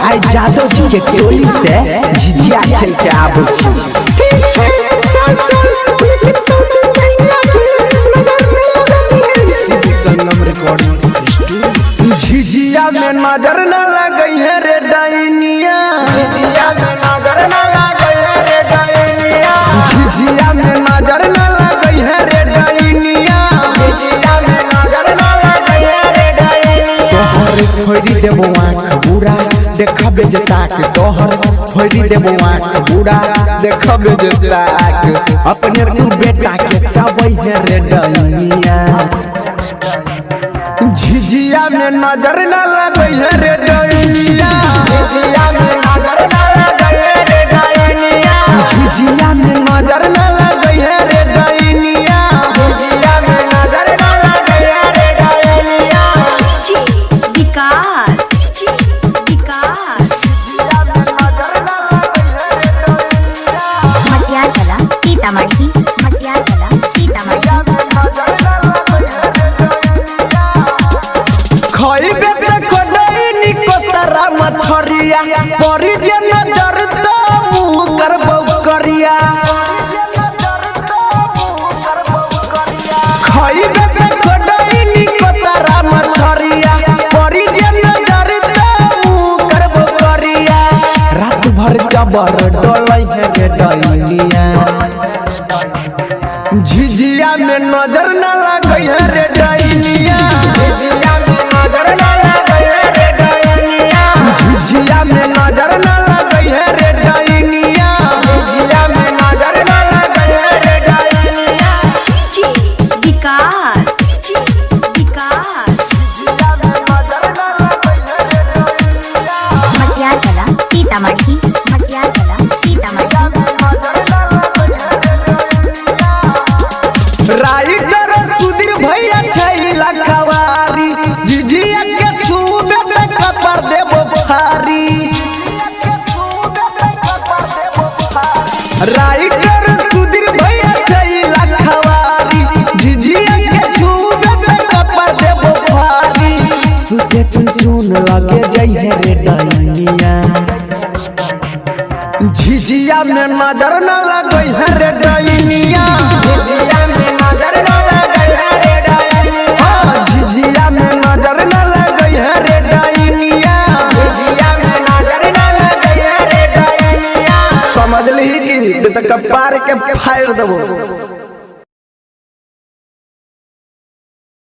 आई जादव जी के टोली से झिझिया खेल के आबे छी। ठीक है चल चल लेकिन सौती कहिया के नजर में लगती है। संगम रिकॉर्डिंग स्टूडियो। झिझिया में नजर न लगई है रे डाइनिया, झिझिया में नजर न लगई है रे डाइनिया, झिझिया में नजर न लगई है रे डाइनिया, झिझिया में नजर न लगई है रे डाइनिया। तोहर फोड़ी देबो आँख बुरा देखबे जे ताक, तोहर फोड़ी देबो आँख बुरा देखबे जे ताक, अपने तू बेटा के चाबै है रे डाइनिया। झिझिया में नजर न लगई है रे डाइनिया, झिझिया में नजर न लगई है रे डाइनिया, झिझिया में नजर न लगई है रे डाइनिया, झिझिया में नजर न लगई है रे डाइनिया। विकास मटियाला सीतामढ़ी खइबे त कोडैनी कोतरा मछरिया परी जे नजर त मुँह करबौ करिया। खइबे त कोडैनी कोतरा मछरिया परी जे नजर त मुँह करबौ करिया। रात भर जबर डोलै है रे डाइनिया, झिझिया में नजर न लगई है रे डाइनिया, झिझिया में नजर न लगई है रे डाइनिया, झिझिया में नजर न लगई है रे डाइनिया, झिझिया में नजर न लगई है रे डाइनिया। विकास मटियाला सीतामढ़ी राइटर सुधीर भैया छैला खवारी, झिझिया के छूबे त कपर देबो भारी। राइटर सुधीर भैया छैला खवारी, झिझिया के छूबे त कपर देबो भारी। सुते चुन लगे जई है रे डाइनिया, झिझिया में नजर न लगई है रे डाइनिया, झिझिया में नजर न लगई है रे डाइनिया, झिझिया में नजर न लगई है रे डाइनिया, झिझिया में नजर न लगई है रे डाइनिया। समझ ली कि कपार के फाड़ देबो।